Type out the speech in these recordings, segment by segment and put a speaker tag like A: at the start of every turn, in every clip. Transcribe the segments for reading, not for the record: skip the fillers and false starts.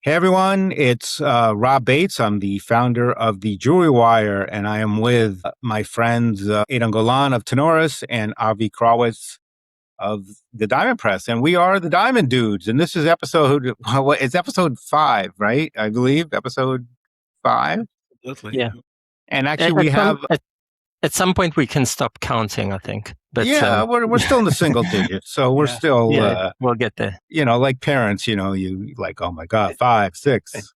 A: Hey everyone, it's Rob Bates. I'm the founder of the Jewelry Wire, and I am with my friends Edahn Golan of Tenoris and Avi Krawitz of the Diamond Press, and we are the Diamond Dudes. And this is it's episode 5, right? I believe episode 5.
B: Absolutely.
C: Yeah.
A: And actually, we have
C: at some point we can stop counting, I think. But
A: we're still in the single digits, so we're still
C: we'll get there.
A: Like parents, you like, oh my God, 5, 6.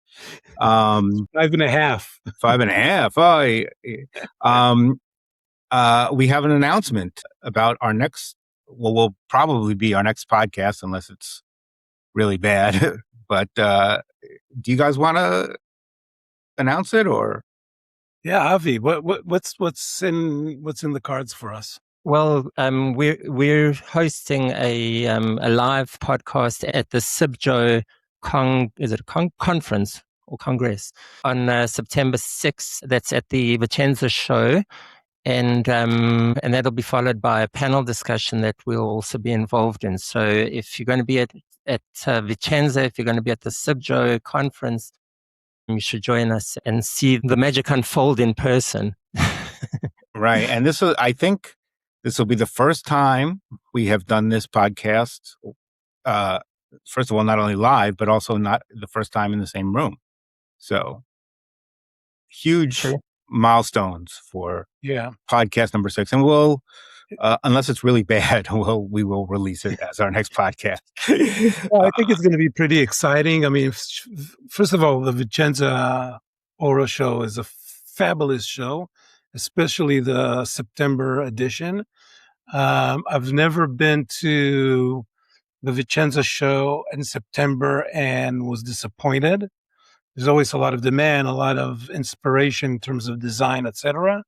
B: 5.5.
A: 5.5. We have an announcement about our next, will probably be our next podcast, unless it's really bad. But do you guys want to announce it, or?
B: Yeah, Avi, what's in the cards for us?
C: Well, we're hosting a live podcast at the CIBJO conference or congress on September 6th. That's at the Vicenza show, and that'll be followed by a panel discussion that we'll also be involved in. So if you're going to be at Vicenza, if you're going to be at the CIBJO conference, you should join us and see the magic unfold in person.
A: Right, and I think this will be the first time we have done this podcast. First of all, not only live, but also not the first time in the same room. So huge milestones for podcast number 6. And we'll, unless it's really bad, we will release it as our next podcast.
B: Well, I think it's going to be pretty exciting. I mean, first of all, the Vicenza Oro show is a fabulous show, especially the September edition. I've never been to the Vicenza show in September and was disappointed. There's always a lot of demand, a lot of inspiration in terms of design, etc.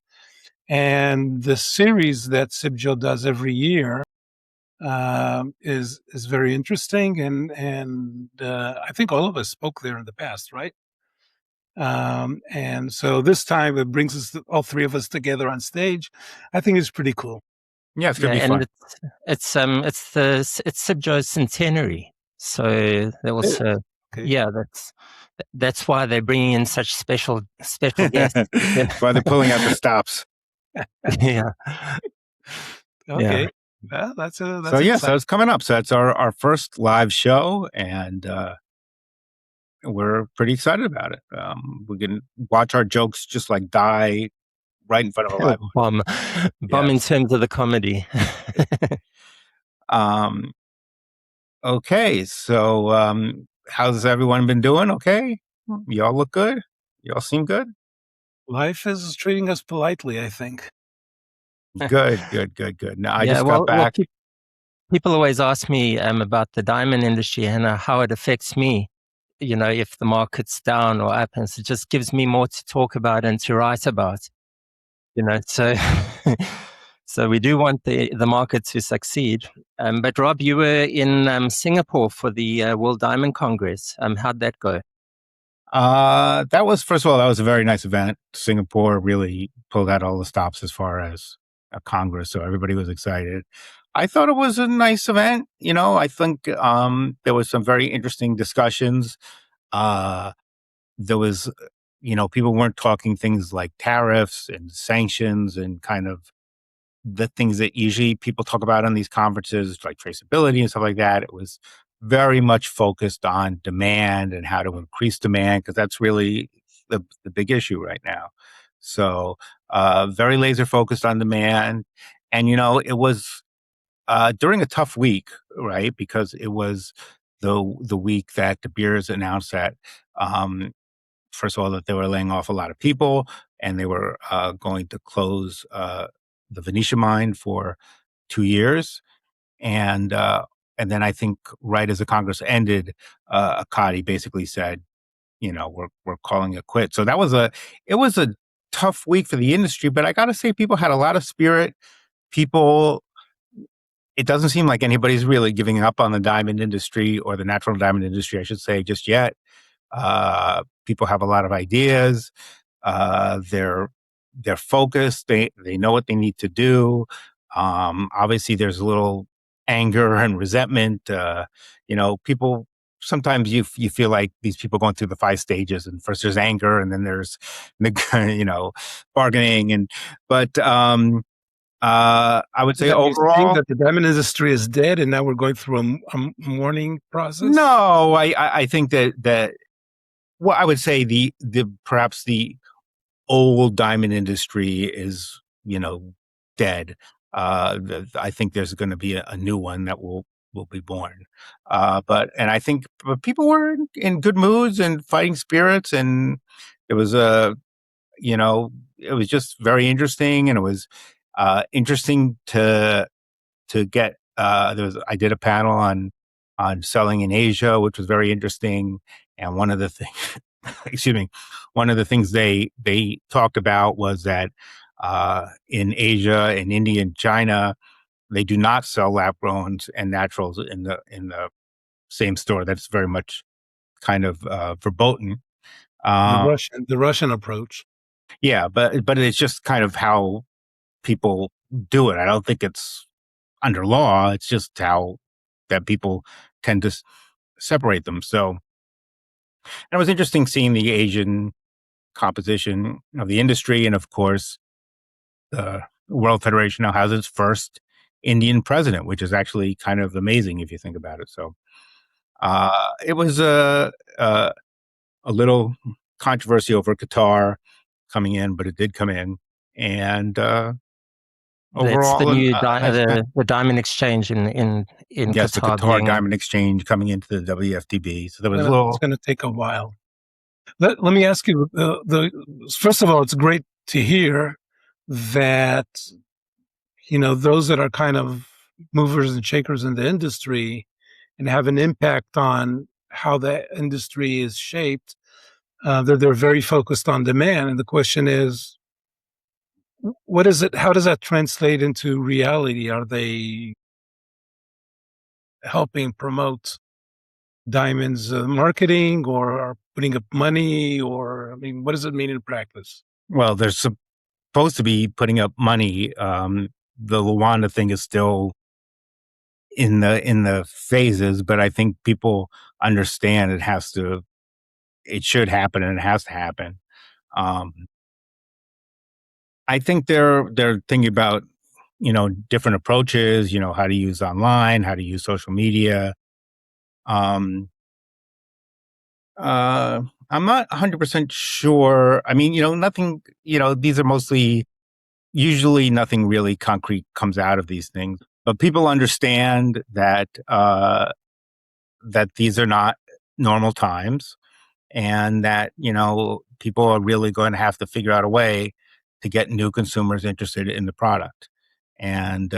B: And the series that CIBJO does every year is very interesting, and I think all of us spoke there in the past, right? And so this time it brings us all three of us together on stage. I think it's pretty cool.
A: Yeah, it's gonna be fun.
C: It's CIBJO's centenary, so there was that's why they're bringing in such special guests.
A: That's why they're pulling out the stops.
C: Yeah.
B: Okay.
C: Yeah.
B: Well, that's
A: so it's coming up. So that's our first live show, and we're pretty excited about it. We can watch our jokes just like die right in front of a live
C: bomb in terms of the comedy.
A: Okay, so how's everyone been doing? Okay, y'all look good. Y'all seem good.
B: Life is treating us politely, I think.
A: Good. Now I just got back.
C: People always ask me about the diamond industry and how it affects me. If the market's down or up, and so it just gives me more to talk about and to write about. So so we do want the market to succeed. But Rob, you were in Singapore for the World Diamond Congress. How'd that go?
A: That was a very nice event. Singapore really pulled out all the stops as far as a Congress, so everybody was excited. I thought it was a nice event. I think there was some very interesting discussions. There was, people weren't talking things like tariffs and sanctions and kind of the things that usually people talk about in these conferences, like traceability and stuff like that. It was very much focused on demand and how to increase demand, because that's really the big issue right now. So very laser focused on demand. And, it was during a tough week, right? Because it was the week that De Beers announced that, first of all, that they were laying off a lot of people, and they were going to close the Venetia mine for 2 years. And then I think right as the Congress ended, Ekati basically said, we're calling it quits. So it was a tough week for the industry, but I got to say, people had a lot of spirit. It doesn't seem like anybody's really giving up on the diamond industry, or the natural diamond industry, I should say, just yet. People have a lot of ideas. They're focused. They know what they need to do. Obviously, there's a little anger and resentment. People sometimes you feel like these people going through the 5 stages, and first there's anger, and then there's bargaining, I would say
B: That you think
A: overall,
B: that the diamond industry is dead, and now we're going through a mourning process?
A: no, I think that well, I would say the perhaps the old diamond industry is dead. I think there's going to be a new one that will be born. And I think people were in good moods and fighting spirits, and it was it was just very interesting, and it was interesting to get. I did a panel on selling in Asia, which was very interesting, and one of the things, excuse me, one of the things they talked about was that in Asia, in India, and China, they do not sell lab grown and naturals in the same store. That's very much kind of verboten.
B: The
A: Uh,
B: Russian approach.
A: yeah, but it's just kind of how people do it. I don't think it's under law. It's just how that people tend to separate them. So, and it was interesting seeing the Asian composition of the industry, and of course, the World Federation now has its first Indian president, which is actually kind of amazing if you think about it. So, it was a little controversy over Qatar coming in, but it did come in, and
C: It's the
A: overall,
C: new
A: a nice event.
C: the Diamond Exchange in
A: Yes, the
C: Qatar
A: Qatar
C: being.
A: Diamond Exchange coming into the WFDB. So there was a
B: It's
A: little.
B: going to take a while. Let me ask you, first of all, it's great to hear that, those that are kind of movers and shakers in the industry and have an impact on how the industry is shaped, that they're very focused on demand. And the question is, what is it? How does that translate into reality? Are they helping promote diamonds marketing, or are putting up money, or, I mean, what does it mean in practice?
A: Well, they're supposed to be putting up money. The Luanda thing is still in the phases, but I think people understand it should happen, and it has to happen. Um, I think they're thinking about different approaches, how to use online, how to use social media. Um, I'm not 100% sure. I mean, nothing. These are mostly usually nothing really concrete comes out of these things, but people understand that these are not normal times, and that people are really going to have to figure out a way to get new consumers interested in the product, and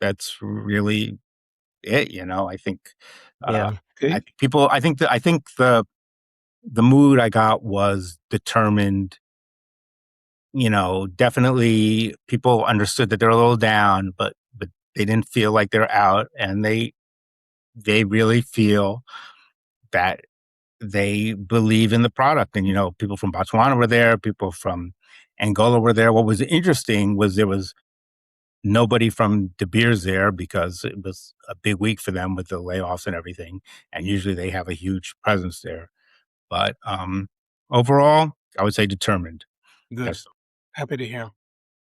A: that's really it. I think uh,
C: Yeah.
B: Okay.
A: I think the mood I got was determined. Definitely people understood that they're a little down, but they didn't feel like they're out, and they really feel that they believe in the product. And people from Botswana were there, people from Angola were there. What was interesting was there was nobody from De Beers there, because it was a big week for them with the layoffs and everything, and usually they have a huge presence there. But overall, I would say determined.
B: Good.
A: Yes.
B: Happy to hear.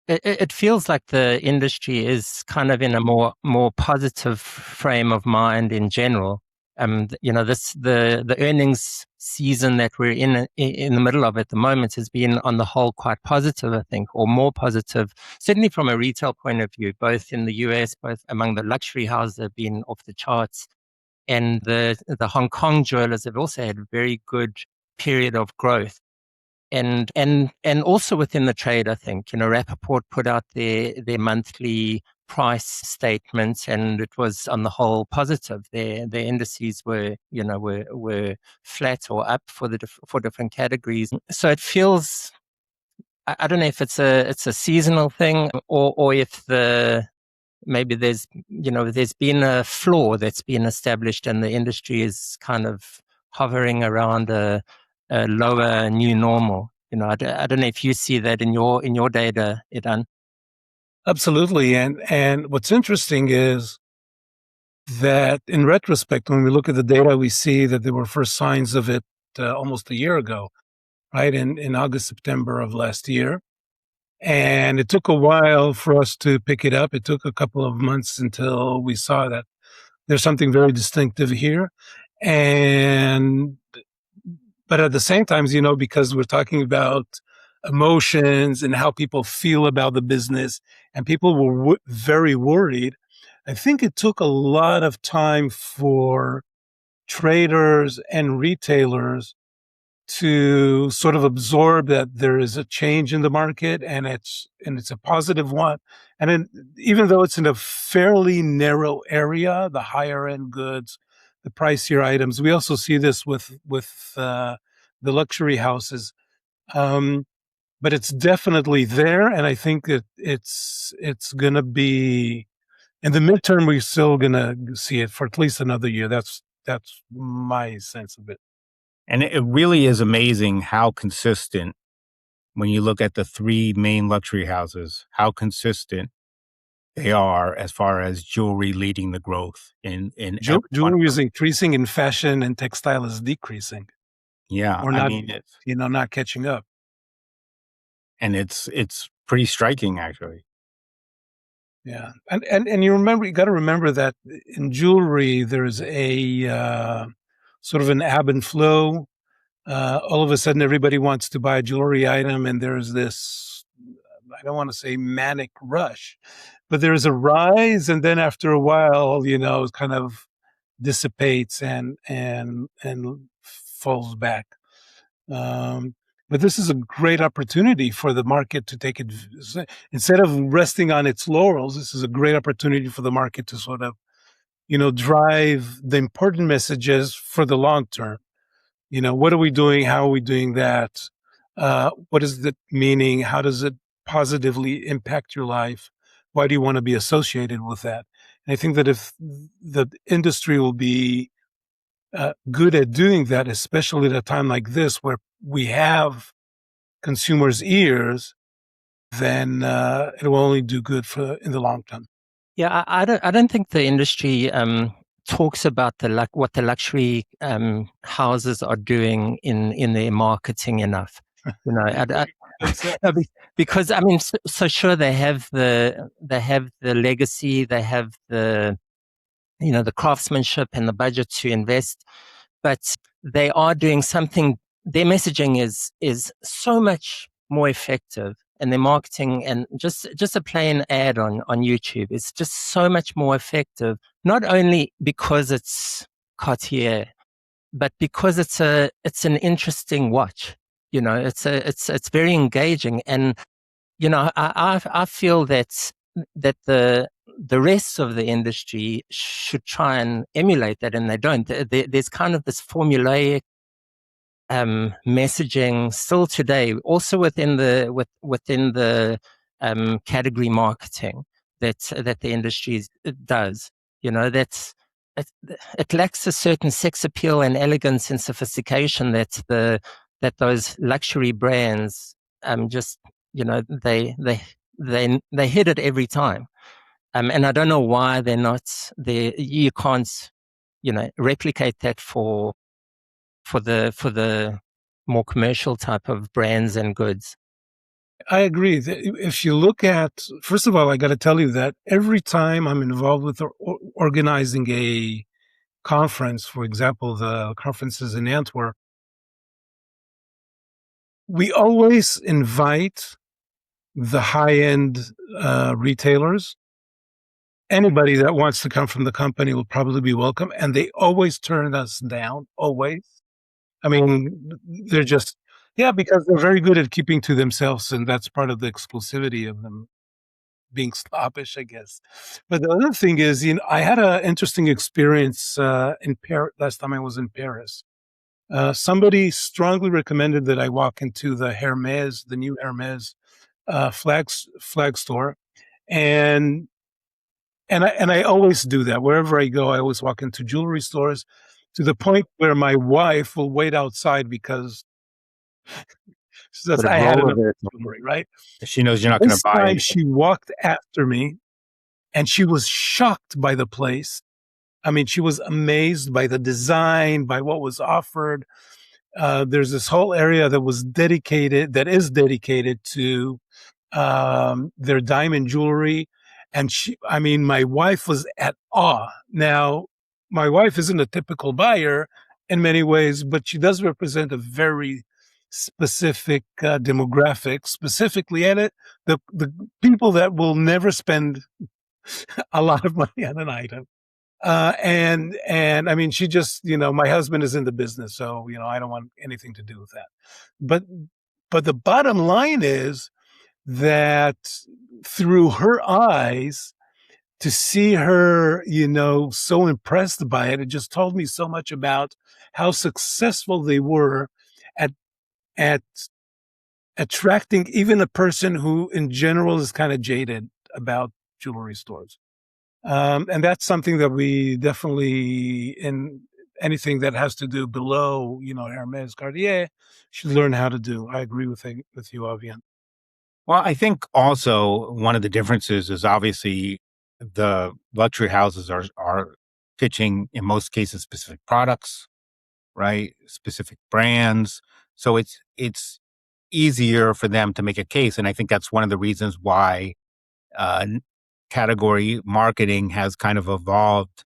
C: It feels like the industry is kind of in a more positive frame of mind in general. The earnings season that we're in the middle of at the moment has been on the whole quite positive, I think, or more positive, certainly from a retail point of view, both in the US, both among the luxury houses that have been off the charts, and the Hong Kong jewelers have also had a very good period of growth. And also within the trade, I think, Rappaport put out their monthly price statements, and it was on the whole positive. Their indices were flat or up for different categories. So it feels, I don't know if it's a seasonal thing, or if maybe there's been a floor that's been established, and the industry is kind of hovering around a lower new normal. I don't know if you see that in your data, Edahn.
B: Absolutely. And what's interesting is that in retrospect, when we look at the data, we see that there were first signs of it almost a year ago, right? In August, September of last year. And it took a while for us to pick it up. It took a couple of months until we saw that there's something very distinctive here. But at the same time, because we're talking about emotions and how people feel about the business, and people were very worried, I think it took a lot of time for traders and retailers to sort of absorb that there is a change in the market, and it's a positive one. And then, even though it's in a fairly narrow area, the higher end goods, the pricier items, we also see this with the luxury houses. But it's definitely there, and I think that it's going to be in the midterm. We're still going to see it for at least another year. That's my sense of it.
A: And it really is amazing how consistent, when you look at the three main luxury houses, how consistent they are as far as jewelry leading the growth in
B: jewelry is increasing in fashion, and textile is decreasing.
A: Yeah,
B: or not, it's not catching up.
A: And it's pretty striking, actually.
B: Yeah, and you got to remember that in jewelry there's a sort of an ebb and flow. All of a sudden, everybody wants to buy a jewelry item, and there's this, I don't want to say manic rush, but there's a rise, and then after a while, it kind of dissipates and falls back. But this is a great opportunity for the market to take it. Instead of resting on its laurels, this is a great opportunity for the market to sort of, drive the important messages for the long term. What are we doing? How are we doing that? What is the meaning? How does it positively impact your life? Why do you want to be associated with that? And I think that if the industry will be good at doing that, especially at a time like this where we have consumers' ears, then it will only do good in the long term.
C: Yeah, I don't think the industry talks about what the luxury houses are doing in their marketing enough. Because I mean, so sure they have the legacy, they have the the craftsmanship and the budget to invest, but they are doing something. Their messaging is so much more effective, and their marketing, and just a plain ad on YouTube, it's just so much more effective. Not only because it's Cartier, but because it's an interesting watch. It's very engaging, and I feel that the rest of the industry should try and emulate that, and they don't. There's kind of this formulaic messaging still today, also within the category marketing that the industry does. It lacks a certain sex appeal and elegance and sophistication that those luxury brands just they hit it every time. And I don't know why they're not there. You can't replicate that for the more commercial type of brands and goods.
B: I agree. If you look at, first of all, I got to tell you that every time I'm involved with organizing a conference, for example, the conferences in Antwerp, we always invite the high-end retailers. Anybody that wants to come from the company will probably be welcome, and they always turn us down, always. I mean, they're just, because they're very good at keeping to themselves, and that's part of the exclusivity of them being snobbish, I guess. But the other thing is, I had an interesting experience in Paris last time I was in Paris. Somebody strongly recommended that I walk into the Hermes, the new Hermes flag store, and I always do that. Wherever I go, I always walk into jewelry stores, to the point where my wife will wait outside because she says, I had enough jewelry, right?
A: She knows you're not going to buy it.
B: She walked after me, and she was shocked by the place. I mean, she was amazed by the design, by what was offered. There's this whole area that is dedicated to their diamond jewelry. And my wife was at awe. Now, my wife isn't a typical buyer in many ways, but she does represent a very specific demographic, specifically at it, the people that will never spend a lot of money on an item. And I mean, she just, my husband is in the business, so, I don't want anything to do with that. But the bottom line is that through her eyes, to see her, so impressed by it, it just told me so much about how successful they were at attracting even a person who in general is kind of jaded about jewelry stores. And that's something that we definitely, in anything that has to do below, Hermes, Cartier, should learn how to do. I agree with you, Avian.
A: Well, I think also one of the differences is obviously the luxury houses are pitching, in most cases, specific products, right? Specific brands. So it's easier for them to make a case. And I think that's one of the reasons why category marketing has kind of evolved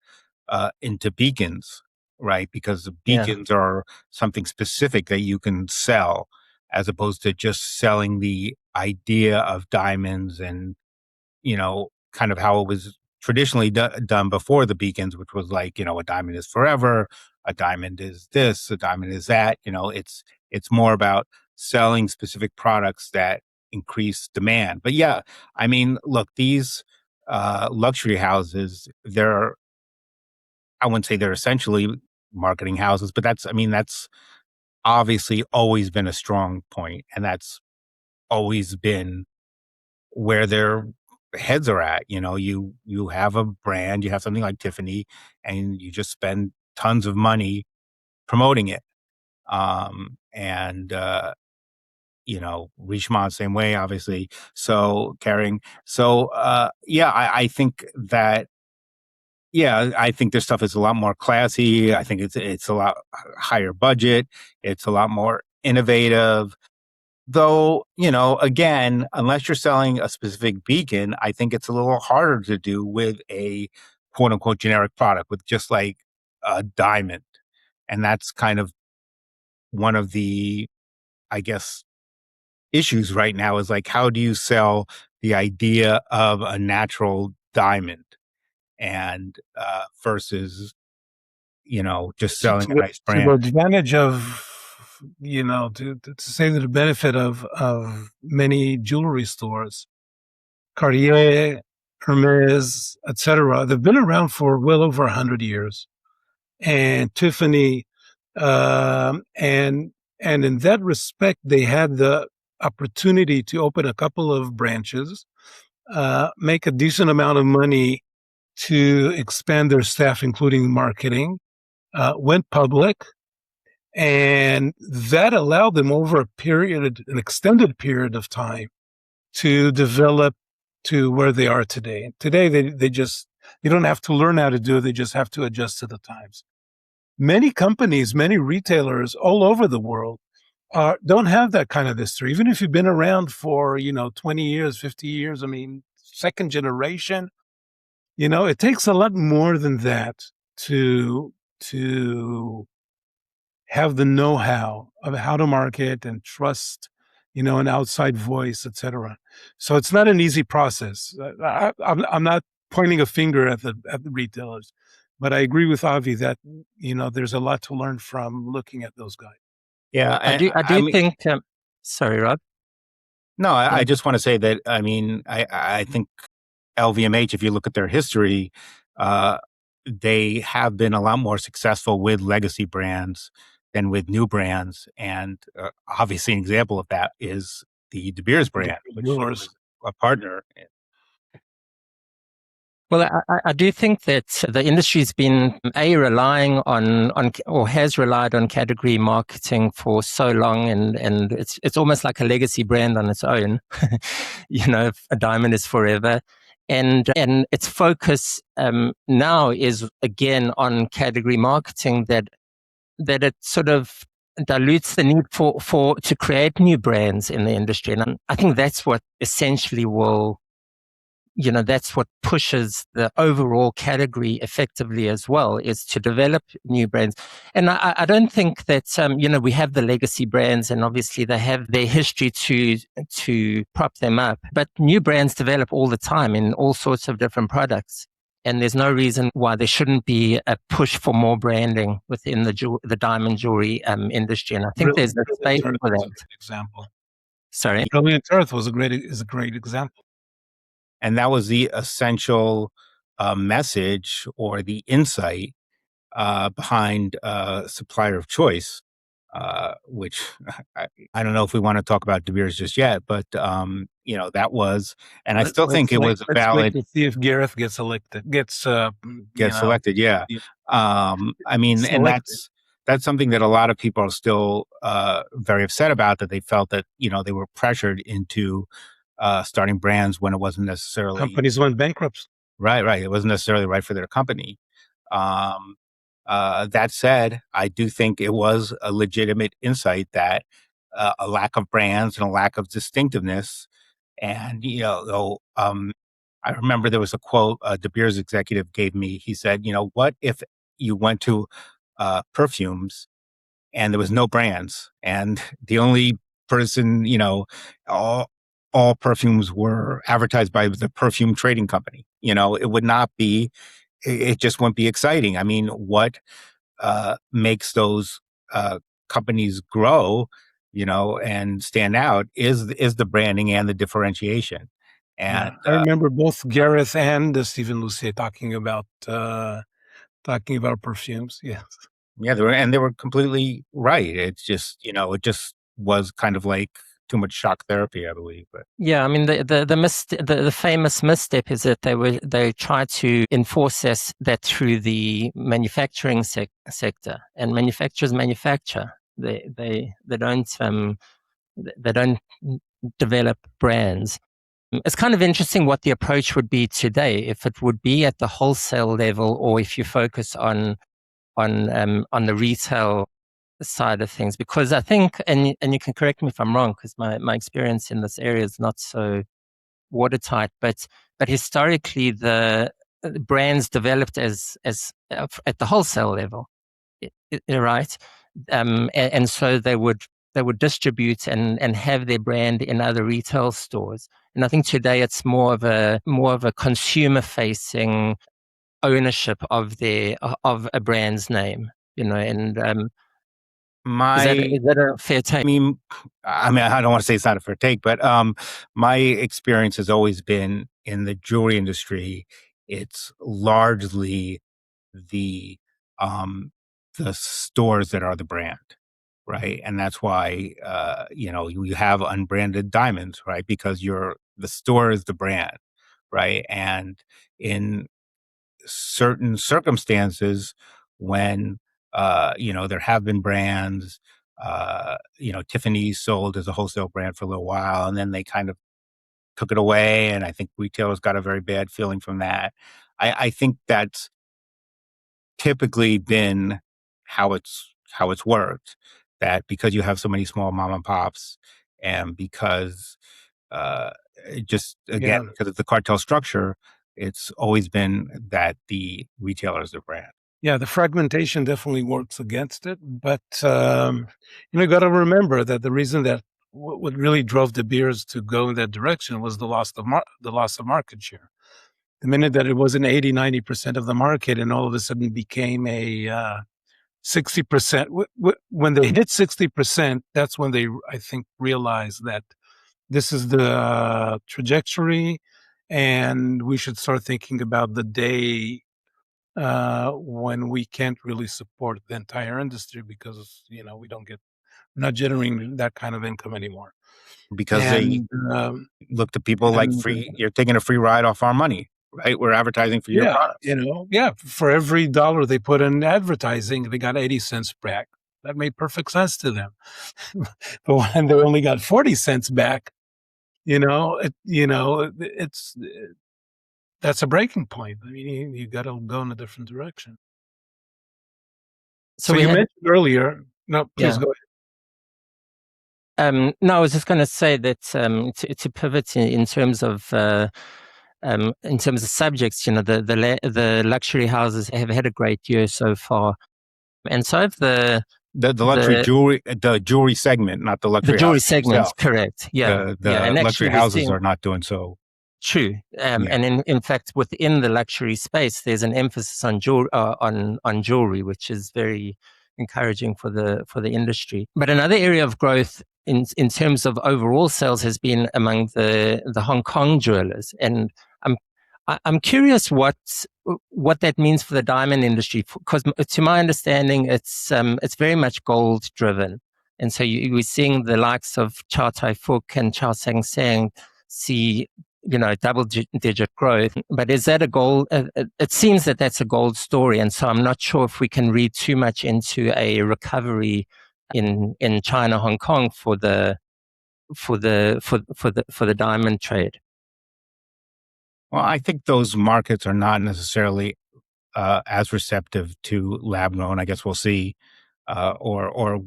A: into beacons, right? Because the beacons are something specific that you can sell, as opposed to just selling the idea of diamonds and, kind of how it was traditionally done before the beacons, which was like, a diamond is forever, a diamond is this, a diamond is that. It's more about selling specific products that increase demand. But yeah, I mean, look, these luxury houses, I wouldn't say they're essentially marketing houses, but that's obviously always been a strong point, and that's always been where their heads are at. You have a brand, you have something like Tiffany, and you just spend tons of money promoting it. Richemont same way, obviously. So carrying, I think that. Yeah, I think their stuff is a lot more classy. I think it's a lot higher budget. It's a lot more innovative. Though, again, unless you're selling a specific beacon, I think it's a little harder to do with a quote unquote generic product with just like a diamond. And that's kind of one of the, I guess, issues right now is like, how do you sell the idea of a natural diamond? And versus, just selling a nice brand.
B: To the advantage of, to say that the benefit of many jewelry stores, Cartier, Hermes, etc., they've been around for well over 100 years. And Tiffany, and in that respect, they had the opportunity to open a couple of branches, make a decent amount of money to expand their staff, including marketing, went public, and that allowed them over an extended period of time to develop to where they are today. Today, they don't have to learn how to do it. They just have to adjust to the times. Many companies, many retailers all over the world don't have that kind of history. Even if you've been around for, 20 years, 50 years, I mean, second generation, it takes a lot more than that to have the know-how of how to market and trust, an outside voice, etc. So it's not an easy process. I'm not pointing a finger at the retailers, but I agree with Avi that there's a lot to learn from looking at those guys.
A: Yeah,
C: I do think. Sorry, Rob.
A: No, I just want to say that I think LVMH, if you look at their history, they have been a lot more successful with legacy brands than with new brands. And obviously an example of that is the De Beers brand, which was a partner.
C: Well, I do think that the industry's been relying on or has relied on category marketing for so long, and it's almost like a legacy brand on its own. A diamond is forever. and its focus now is again on category marketing, that it sort of dilutes the need for to create new brands in the industry. And I think that's what essentially will, that's what pushes the overall category effectively as well, is to develop new brands. And I don't think that, we have the legacy brands, and obviously they have their history to prop them up, but new brands develop all the time in all sorts of different products. And there's no reason why there shouldn't be a push for more branding within the diamond jewelry industry. And I think there's a space for that.
B: Example.
C: Sorry.
B: Brilliant Earth is a great example.
A: And that was the essential message or the insight behind supplier of choice, which I don't know if we want to talk about De Beers just yet, but that was, and I still think it was valid.
B: Let's see if Gareth gets elected. Gets
A: selected. Yeah. I mean,
B: selected.
A: And that's something that a lot of people are still very upset about, that they felt that they were pressured into starting brands when it wasn't necessarily,
B: companies went bankrupt.
A: Right. It wasn't necessarily right for their company. That said, I do think it was a legitimate insight that a lack of brands and a lack of distinctiveness. And, I remember there was a quote a De Beers executive gave me. He said, what if you went to perfumes and there was no brands, and the only person, all perfumes were advertised by the perfume trading company? It would not be, it just wouldn't be exciting. I mean, what makes those companies grow, and stand out is the branding and the differentiation. And
B: I remember both Gareth and Stephen Lucier talking about perfumes. Yes.
A: Yeah, they were completely right. It's just, it just was kind of like too much shock therapy, I believe. But
C: yeah, I mean, the famous misstep is that they tried to enforce that through the manufacturing sector, and manufacturers manufacture. They don't develop brands. It's kind of interesting what the approach would be today, if it would be at the wholesale level, or if you focus on the retail side of things. Because I think, and you can correct me if I'm wrong, because my experience in this area is not so watertight, but historically the brands developed as at the wholesale level, right? And so they would distribute and have their brand in other retail stores. And I think today it's more of a consumer facing ownership of a brand's name, and is that a fair take?
A: I mean, I don't want to say it's not a fair take, but my experience has always been in the jewelry industry. It's largely the stores that are the brand, right? And that's why you have unbranded diamonds, right? Because the store is the brand, right? And in certain circumstances, when there have been brands, Tiffany's sold as a wholesale brand for a little while, and then they kind of took it away, and I think retailers got a very bad feeling from that. I think that's typically been how it's worked, that because you have so many small mom and pops, and because because of the cartel structure, it's always been that the retailer is the brand.
B: Yeah, the fragmentation definitely works against it, but you got to remember that the reason that what really drove De Beers to go in that direction was the loss of market share. The minute that it was an 80-90% of the market, and all of a sudden became a 60%. When they hit 60%, that's when they, I think, realized that this is the trajectory, and we should start thinking about the day when we can't really support the entire industry, because we're not generating that kind of income anymore.
A: Because they look to people like free. You're taking a free ride off our money, right? We're advertising for your products.
B: For every $1 they put in advertising, they got 80 cents back. That made perfect sense to them. But when they only got 40 cents back, it's that's a breaking point. I mean, you got to go in a different direction. So you mentioned earlier. No, please go
C: ahead. No, I was just going to say that to pivot in terms of subjects, the luxury houses have had a great year so far, and so have the
A: luxury jewelry segment, not the luxury
C: jewelry
A: house
C: segment,
A: itself.
C: correct? Yeah,
A: and luxury houses are not doing so.
C: True, and in fact, within the luxury space, there's an emphasis on jewelry, which is very encouraging for the industry. But another area of growth in terms of overall sales has been among the Hong Kong jewelers, and I'm curious what that means for the diamond industry, because to my understanding, it's very much gold driven, and so we're seeing the likes of Chow Tai Fook and Chow Sang Seng see double-digit growth. But is that a gold? It seems that that's a gold story, and so I'm not sure if we can read too much into a recovery in China, Hong Kong for the diamond trade.
A: Well, I think those markets are not necessarily as receptive to lab grown. I guess we'll see, or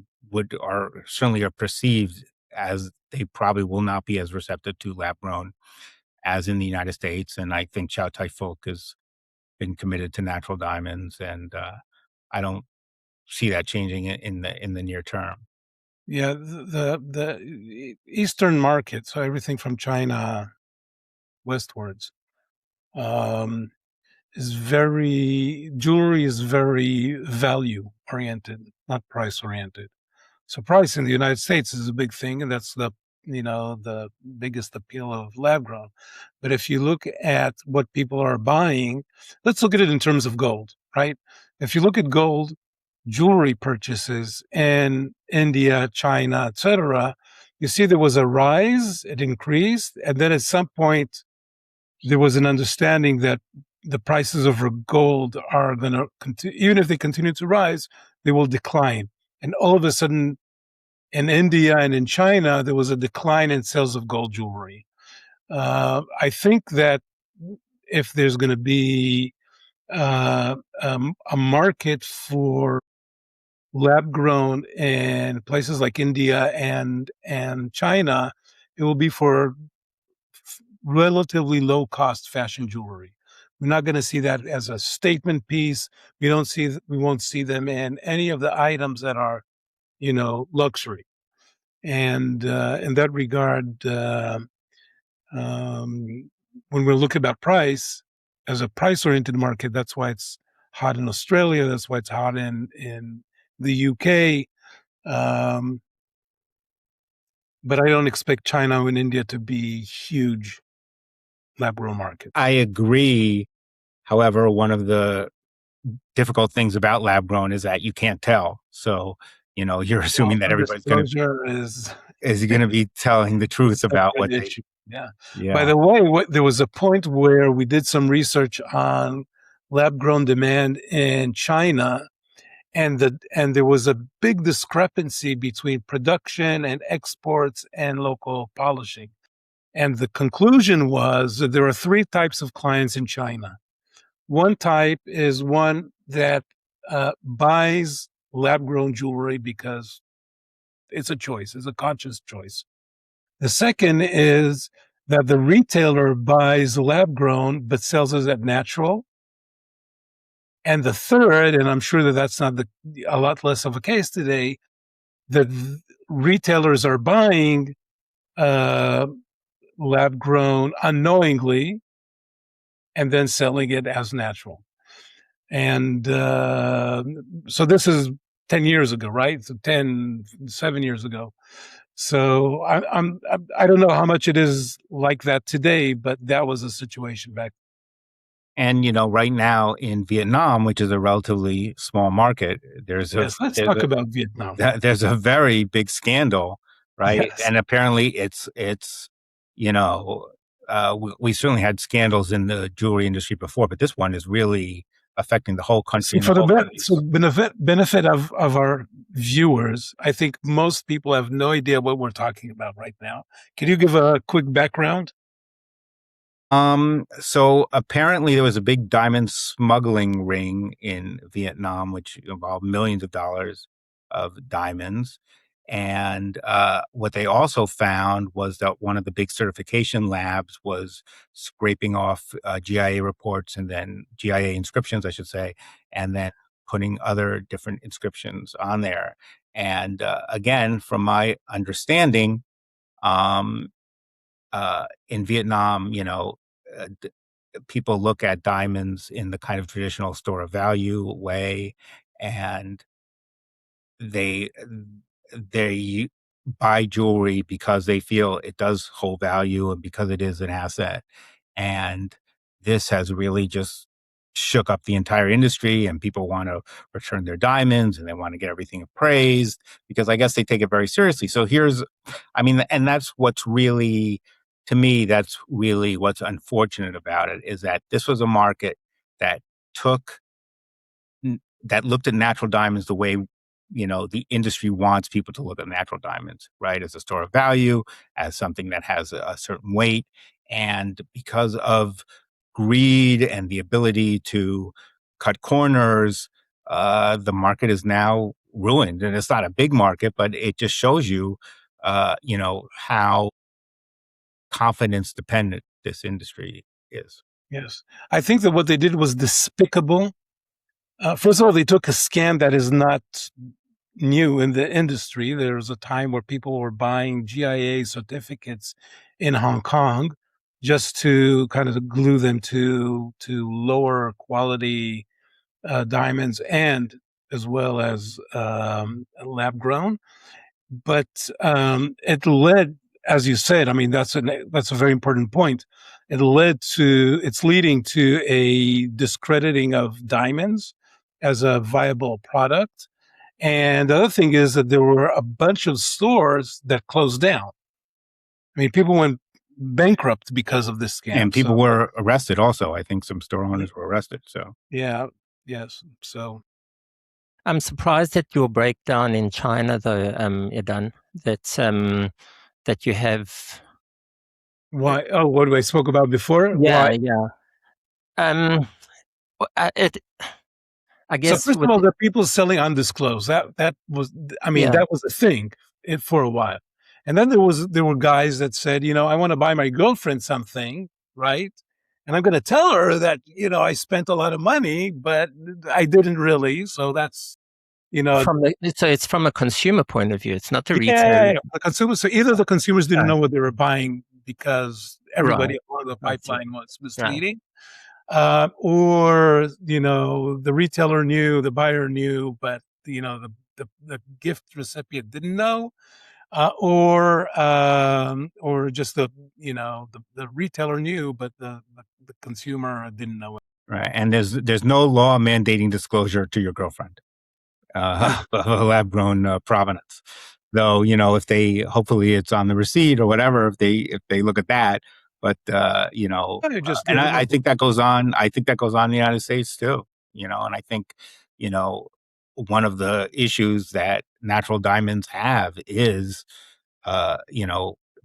A: certainly are perceived as they probably will not be as receptive to lab grown as in the United States. And I think Chow Tai Fook has been committed to natural diamonds, and I don't see that changing in the near term.
B: Yeah, the Eastern market, so everything from China westwards, jewelry is very value oriented, not price oriented. So price in the United States is a big thing, and that's the biggest appeal of lab grown. But if you look at what people are buying, let's look at it in terms of gold, right? If you look at gold jewelry purchases in India, China, etc., you see there was a rise, it increased, and then at some point there was an understanding that the prices of gold are going to continue, even if they continue to rise, they will decline. And all of a sudden, in India and in China, there was a decline in sales of gold jewelry. I think that if there's going to be a market for lab grown in places like India and China, it will be for relatively low cost fashion jewelry. We're not going to see that as a statement piece. We won't see them in any of the items that are, luxury. And in that regard, when we look about price as a price-oriented market, that's why it's hot in Australia. That's why it's hot in the UK. But I don't expect China and India to be huge lab-grown markets.
A: I agree. However, one of the difficult things about lab-grown is that you can't tell. So, you're assuming that everybody's going to be telling the truth about what they...
B: Yeah. By the way, there was a point where we did some research on lab-grown demand in China, and there was a big discrepancy between production and exports and local polishing. And the conclusion was that there are three types of clients in China. One type is one that buys lab-grown jewelry because it's a choice, it's a conscious choice. The second is that the retailer buys lab-grown but sells it at natural. And the third, and I'm sure that that's not a lot less of a case today, that retailers are buying lab-grown unknowingly and then selling it as natural. And so this is 10 years ago, right? So 7 years ago. So I don't know how much it is like that today, but that was a situation back.
A: And right now in Vietnam, which is a relatively small market, let's
B: talk about Vietnam.
A: There's a very big scandal, right?
B: Yes.
A: And apparently it's we certainly had scandals in the jewelry industry before, but this one is really affecting the whole country.
B: For the benefit of our viewers, I think most people have no idea what we're talking about right now. Can you give a quick background?
A: So apparently there was a big diamond smuggling ring in Vietnam, which involved millions of dollars of diamonds. And what they also found was that one of the big certification labs was scraping off GIA reports and then GIA inscriptions, I should say, and then putting other different inscriptions on there. And again, from my understanding, um, in Vietnam, people look at diamonds in the kind of traditional store of value way, and they they buy jewelry because they feel it does hold value and because it is an asset. And this has really just shook up the entire industry, and people want to return their diamonds and they want to get everything appraised because I guess they take it very seriously. So and that's what's really, to me, that's really what's unfortunate about it, is that this was a market that took that looked at natural diamonds the way the industry wants people to look at natural diamonds, right? As a store of value, as something that has a certain weight. And because of greed and the ability to cut corners, the market is now ruined. And it's not a big market, but it just shows you, how confidence dependent this industry is.
B: Yes. I think that what they did was despicable. First of all, they took a scam that is not new in the industry. There was a time where people were buying GIA certificates in Hong Kong just to kind of glue them to lower quality diamonds, and as well as lab grown. But it led, as you said, I mean, that's a very important point. It's leading to a discrediting of diamonds as a viable product. And the other thing is that there were a bunch of stores that closed down. I mean, people went bankrupt because of this scam.
A: And people were arrested also. I think some store owners were arrested. So
B: yeah, yes. So
C: I'm surprised at your breakdown in China, though, Edahn, that you have.
B: why? Oh, what I spoke about before?
C: Yeah,
B: Why?
C: yeah. I
B: So
C: guess
B: first of all, the people selling undisclosed. That was, I mean,
C: Yeah.
B: that was a thing for a while. And then there were guys that said, I want to buy my girlfriend something, right? And I'm going to tell her that, I spent a lot of money, but I didn't really. So that's,
C: so it's from a consumer point of view. It's not the
B: yeah,
C: retailer.
B: the consumers. So either the consumers didn't know what they were buying because everybody along the
C: That's it.
B: pipeline was misleading. Or the retailer knew, the buyer knew, but the gift recipient didn't know, or just the retailer knew, but the consumer didn't know it.
A: right, and there's no law mandating disclosure to your girlfriend of a lab grown provenance. Though if they, hopefully it's on the receipt or whatever, if they look at that. But and I think that goes on. I think that goes on in the United States too. And I think one of the issues that natural diamonds have is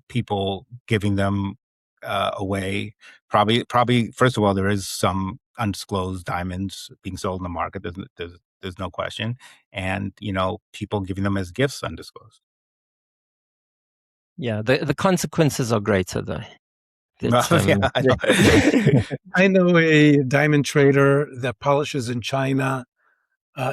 A: people giving them away. Probably. First of all, there is some undisclosed diamonds being sold in the market. There's no question, and people giving them as gifts undisclosed.
C: Yeah, the consequences are greater though.
A: Yeah, I know.
B: I know a diamond trader that polishes in China.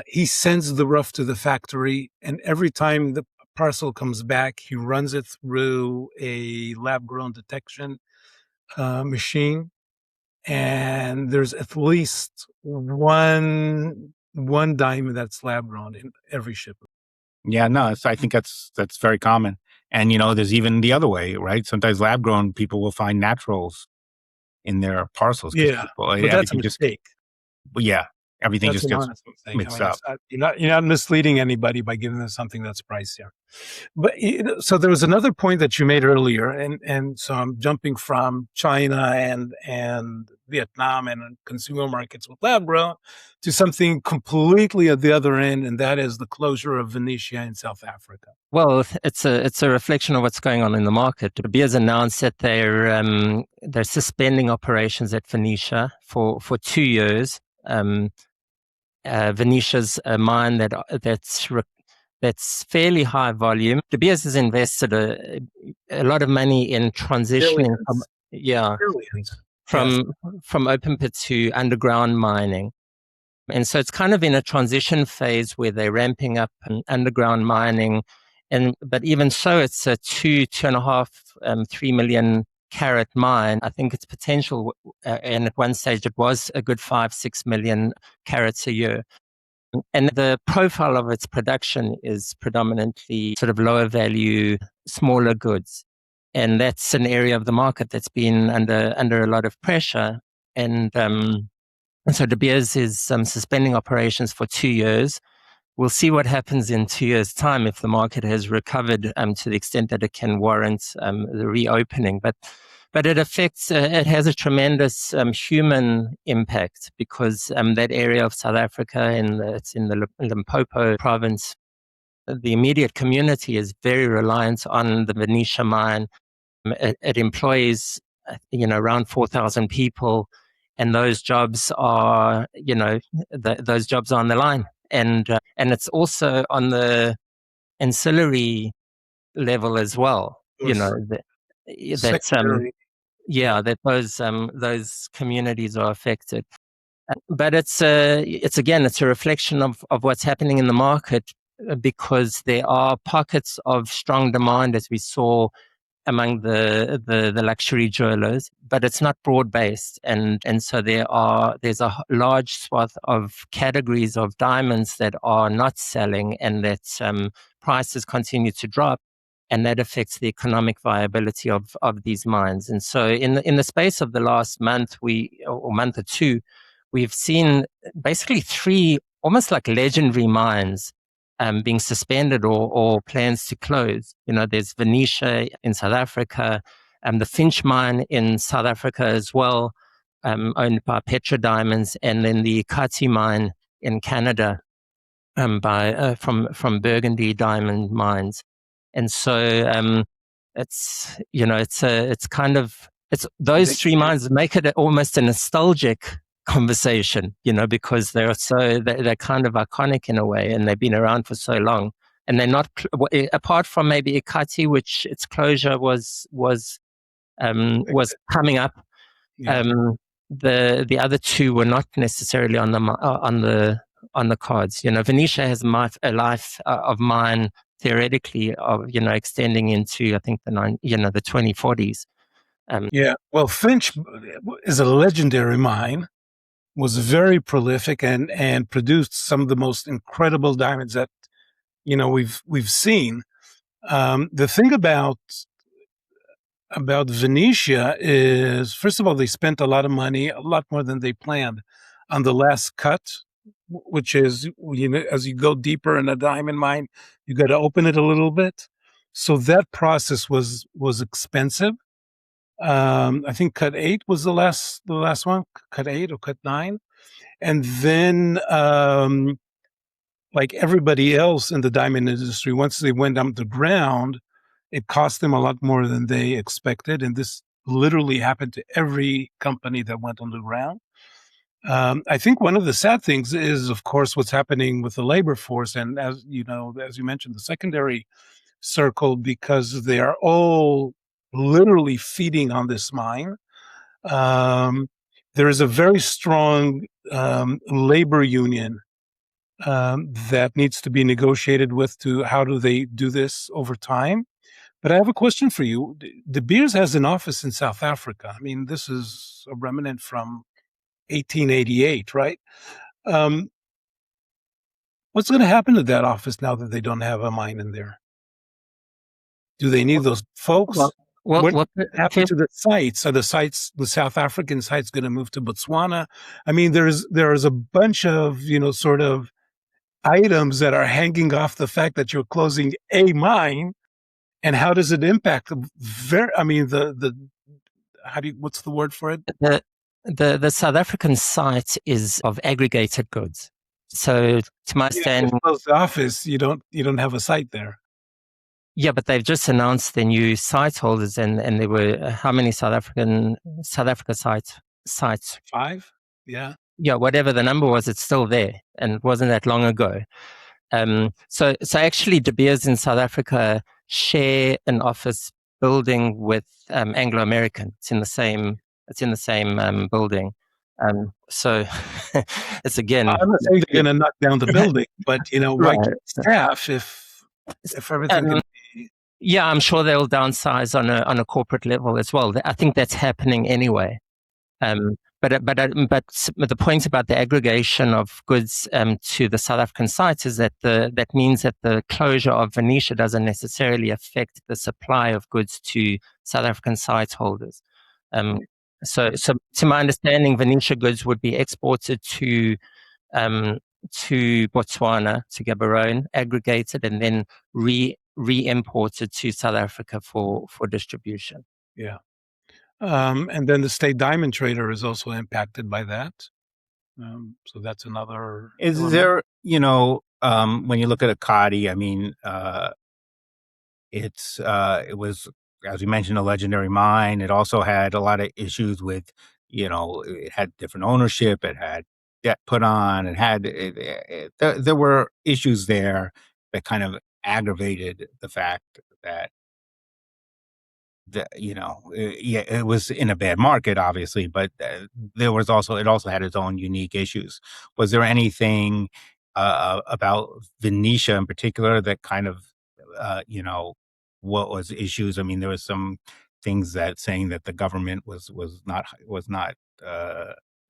B: He sends the rough to the factory, and every time the parcel comes back, he runs it through a lab-grown detection machine, and there's at least one diamond that's lab-grown in every shipment.
A: Yeah, no, I think that's very common. And there's even the other way, right? Sometimes lab grown people will find naturals in their parcels.
B: Yeah, but that's a mistake.
A: Yeah, everything
B: That's
A: just
B: an
A: gets
B: honest mistake. I
A: mixed
B: mean,
A: up.
B: it's not, you're not misleading anybody by giving them something that's pricier. But so there was another point that you made earlier, and so I'm jumping from China and Vietnam and consumer markets with lab grown to something completely at the other end, and that is the closure of Venetia in South Africa.
C: Well, it's a reflection of what's going on in the market. De Beers announced that they're suspending operations at Venetia for 2 years. Venetia's a mine that's fairly high volume. De Beers has invested a lot of money in transitioning
B: Billions.
C: from open pit to underground mining. And so it's kind of in a transition phase where they're ramping up underground mining. But even so, it's a 2.5, 3 million carat mine. I think its potential, and at one stage it was a good 5-6 million carats a year. And the profile of its production is predominantly sort of lower value, smaller goods. And that's an area of the market that's been under a lot of pressure. And so De Beers is suspending operations for 2 years. We'll see what happens in 2 years' time if the market has recovered to the extent that it can warrant the reopening. But it affects, it has a tremendous human impact because that area of South Africa, it's in the Limpopo province, the immediate community is very reliant on the Venetia mine. It employs, around 4,000 people, and those jobs are, those jobs are on the line. And it's also on the ancillary level as well. That those communities are affected. But it's again, it's a reflection of what's happening in the market because there are pockets of strong demand, as we saw among the luxury jewelers, but it's not broad based, and so there's a large swath of categories of diamonds that are not selling, and that prices continue to drop, and that affects the economic viability of these mines. And so in the space of the last month, or month or two, we've seen basically 3 almost like legendary mines being suspended or plans to close. There's Venetia in South Africa, the Finsch mine in South Africa as well, owned by Petra Diamonds, and then the Ekati mine in Canada, from Burgundy Diamond Mines. And so it's those 3 mines make it almost a nostalgic conversation, because they're kind of iconic in a way, and they've been around for so long, and they're not, apart from maybe Ekati, which its closure was coming up. The other 2 were not necessarily on the cards. Venetia has a life of mine theoretically of extending into, I think, the 2040s.
B: Well, Finch is a legendary mine, was very prolific and produced some of the most incredible diamonds that we've seen. The thing about Venetia is, first of all, they spent a lot of money, a lot more than they planned, on the last cut, which is, as you go deeper in a diamond mine, you got to open it a little bit. So that process was expensive. I think cut 8 was the last one, cut 8 or cut 9. And then, like everybody else in the diamond industry, once they went underground, it cost them a lot more than they expected. And this literally happened to every company that went underground. I think one of the sad things is, of course, what's happening with the labor force. And as you mentioned, the secondary circle, because they are all literally feeding on this mine. There is a very strong labor union that needs to be negotiated with to how do they do this over time. But I have a question for you. De Beers has an office in South Africa. I mean, this is a remnant from 1888, right? What's going to happen to that office now that they don't have a mine in there? Do they need those folks? What happened to the sites? Are the South African sites going to move to Botswana? I mean, there's a bunch of, sort of items that are hanging off the fact that you're closing a mine, and how does it impact what's the word for it?
C: The South African site is of aggregated goods. So to my understanding,
B: if you close the office, you don't have a site there.
C: Yeah, but they've just announced their new site holders, and there were how many South Africa sites?
B: 5? Yeah.
C: Yeah, whatever the number was, it's still there, and it wasn't that long ago. So actually, De Beers in South Africa share an office building with Anglo American. It's in the same building. So it's again.
B: I'm not saying they're going to knock down the building, but why keep staff if everything can be?
C: Yeah, I'm sure they'll downsize on a corporate level as well. I think that's happening anyway. But the point about the aggregation of goods to the South African sites is that that means that the closure of Venetia doesn't necessarily affect the supply of goods to South African site holders. So to my understanding, Venetia goods would be exported to Botswana, to Gaborone, aggregated, and then re-imported to South Africa for distribution.
B: Yeah. And then the state diamond trader is also impacted by that. So that's another.
A: Is there, when you look at Ekati, I mean, it was, as you mentioned, a legendary mine. It also had a lot of issues with, it had different ownership. It had debt put on. There were issues there that kind of aggravated the fact that it was in a bad market, obviously, but it also had its own unique issues. Was there anything about Venetia in particular that kind of, what was issues? I mean, there was some things that saying that the government was not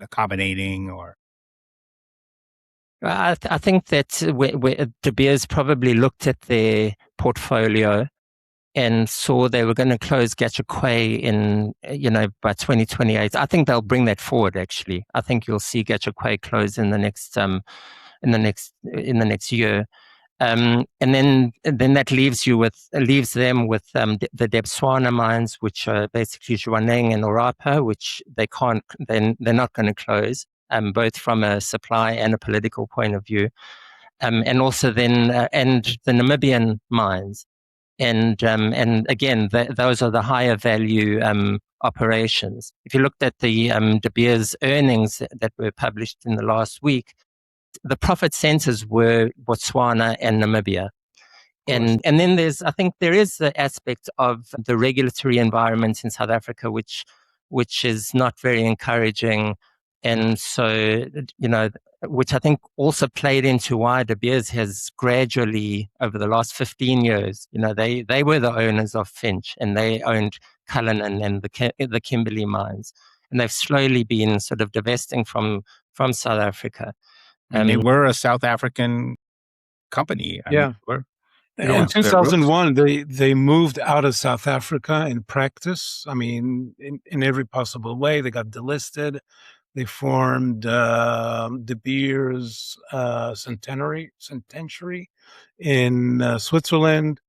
A: accommodating, or.
C: I think that De Beers probably looked at their portfolio and saw they were going to close Gachagua in, by 2028. I think they'll bring that forward. Actually, I think you'll see Gachagua close in the next year, and then that leaves them with the Debswana mines, which are basically Jwaneng and Orapa, which they're not going to close, both from a supply and a political point of view, and also then and the Namibian mines. And again, those are the higher value operations. If you looked at the De Beers earnings that were published in the last week, the profit centers were Botswana and Namibia. And then I think there is the aspect of the regulatory environment in South Africa, which is not very encouraging. And so, which I think also played into why De Beers has gradually, over the last 15 years, they were the owners of Finsch, and they owned Cullinan and the Kimberley mines. And they've slowly been sort of divesting from South Africa.
A: And they were a South African company.
B: In 2001, they moved out of South Africa in practice. I mean, in every possible way. They got delisted. They formed De Beers Centenary in Switzerland,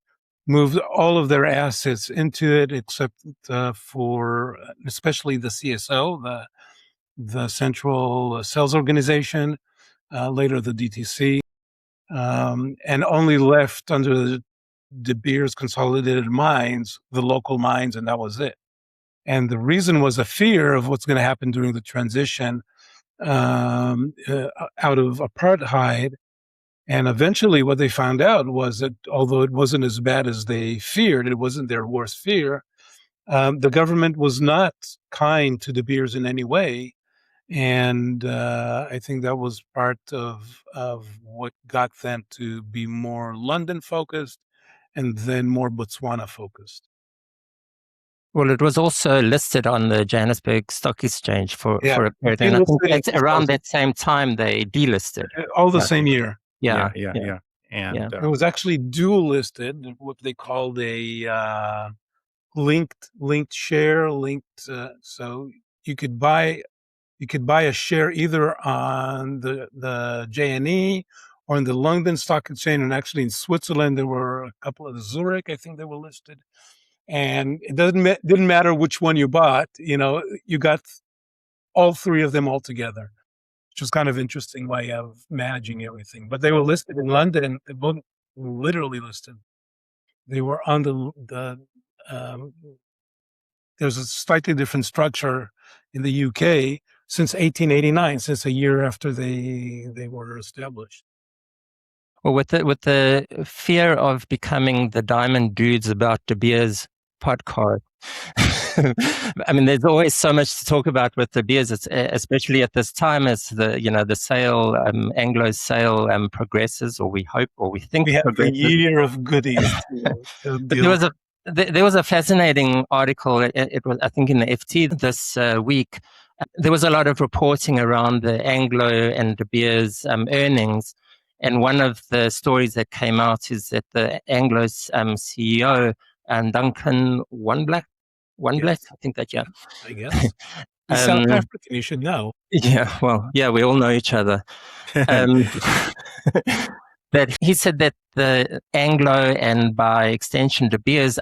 B: moved all of their assets into it, except for especially the CSO, the Central Sales Organization, later the DTC, and only left under the De Beers Consolidated Mines, the local mines, and that was it. And the reason was a fear of what's going to happen during the transition out of apartheid. And eventually what they found out was that although it wasn't as bad as they feared, it wasn't their worst fear, the government was not kind to De Beers in any way. And I think that was part of what got them to be more London-focused and then more Botswana-focused.
C: Well, it was also listed on the Johannesburg Stock Exchange for a period. And I think around that same time they delisted.
B: All the same year.
C: Yeah.
A: And
B: it was actually dual listed, what they called a linked share, so you could buy a share either on the JNE or in the London Stock Exchange, and actually in Switzerland there were a couple of the Zurich, I think they were listed. And it didn't matter which one you bought, you got all three of them all together, which was kind of interesting way of managing everything. But they were listed in London. They both literally listed. They were on the there's a slightly different structure in the UK since 1889, since a year after they were established.
C: Well, with the fear of becoming the diamond dudes about De Beers podcast, I mean, there's always so much to talk about with De Beers, especially at this time as the sale, Anglo's sale progresses, or we hope, or we think
B: we have
C: progresses.
B: a year of goodies.
C: There was a fascinating article. It was, I think, in the FT this week. There was a lot of reporting around the Anglo and De Beers earnings. And one of the stories that came out is that the Anglo's CEO, Duncan Wanblack,
B: Yes.
C: I think that, yeah.
B: I guess. He's South African, you should know.
C: Yeah, well, yeah, we all know each other. That he said that the Anglo and by extension De Beers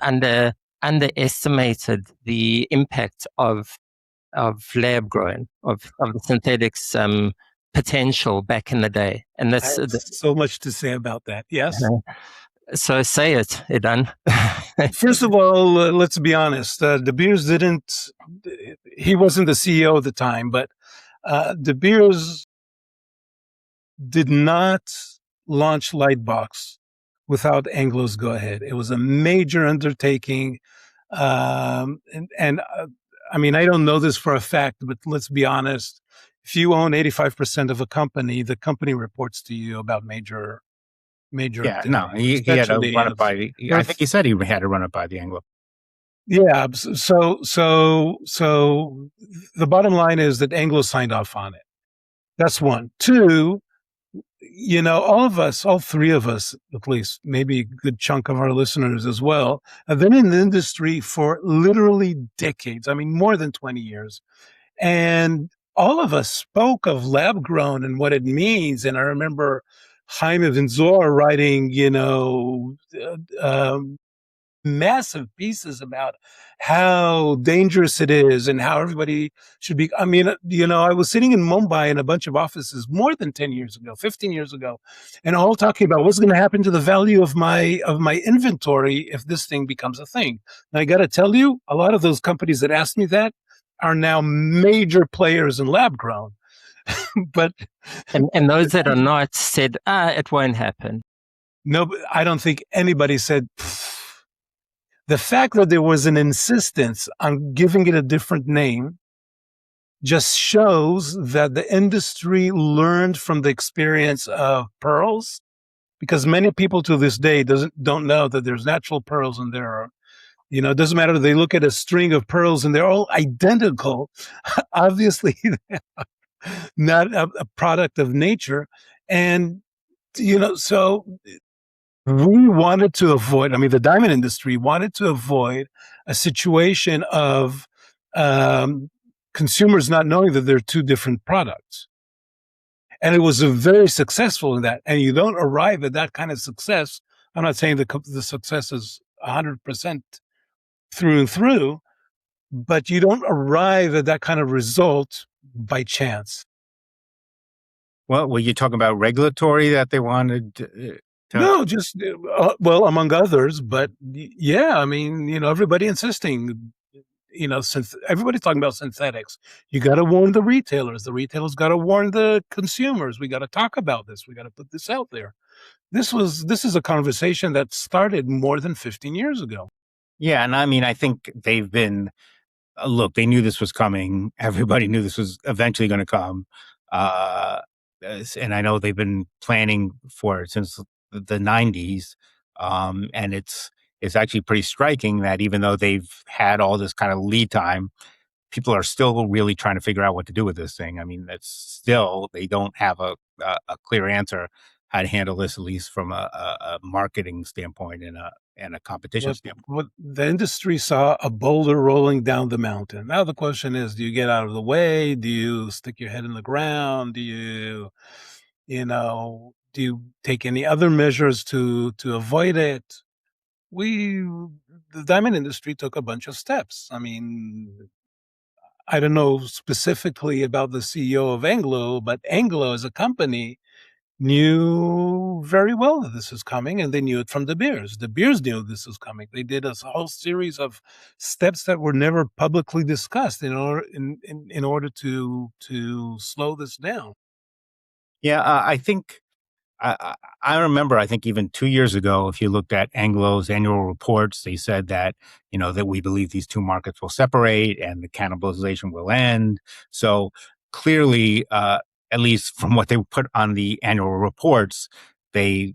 C: underestimated the impact of lab grown, of the synthetics potential back in the day. And that's
B: so much to say about that. Yes.
C: So say it, Edahn.
B: First of all, let's be honest. De Beers he wasn't the CEO at the time, but De Beers did not launch Lightbox without Anglo's go ahead. It was a major undertaking. I mean, I don't know this for a fact, but let's be honest. If you own 85% of a company, the company reports to you about major.
A: Yeah, no, he had to run it by. I think he said he had to run it by the Anglo.
B: Yeah, so the bottom line is that Anglo signed off on it. That's one. Two, all of us, all three of us, at least, maybe a good chunk of our listeners as well, have been in the industry for literally decades. I mean, more than 20 years. And all of us spoke of lab grown and what it means. And I remember Jaime Vinzor writing, massive pieces about how dangerous it is and how everybody should be. I mean, I was sitting in Mumbai in a bunch of offices more than 10 years ago, 15 years ago, and all talking about what's going to happen to the value of my inventory if this thing becomes a thing. And I got to tell you, a lot of those companies that asked me that are now major players in lab grown. But
C: and those that are not said, it won't happen.
B: No, I don't think anybody said. The fact that there was an insistence on giving it a different name just shows that the industry learned from the experience of pearls, because many people to this day don't know that there's natural pearls and there are, it doesn't matter if they look at a string of pearls and they're all identical. Obviously, not a product of nature. And, so we wanted to avoid, the diamond industry wanted to avoid a situation of consumers not knowing that they're two different products. And it was very successful in that. And you don't arrive at that kind of success. I'm not saying the success is 100% through and through, but you don't arrive at that kind of result by chance.
A: Well, were you talking about regulatory that they wanted?
B: No, just, among others, but yeah, everybody insisting, since everybody's talking about synthetics, you got to warn the retailers. The retailers got to warn the consumers. We got to talk about this. We got to put this out there. This is a conversation that started more than 15 years ago.
A: Yeah. And I think they've been, look, they knew this was coming. Everybody knew this was eventually going to come. And I know they've been planning for it since the 90s. And it's actually pretty striking that even though they've had all this kind of lead time, people are still really trying to figure out what to do with this thing. They don't have a clear answer how to handle this, at least from a marketing standpoint and a competition standpoint.
B: What the industry saw a boulder rolling down the mountain. Now the question is, do you get out of the way? Do you stick your head in the ground? Do you, do you take any other measures to avoid it? The diamond industry took a bunch of steps. I mean, I don't know specifically about the CEO of Anglo, but Anglo as a company knew very well that this was coming, and they knew it from De Beers. De Beers knew this was coming. They did a whole series of steps that were never publicly discussed in order to slow this down.
A: Yeah, I think I remember, I think even 2 years ago, if you looked at Anglo's annual reports, they said that, that we believe these two markets will separate and the cannibalization will end. So clearly, at least from what they put on the annual reports, they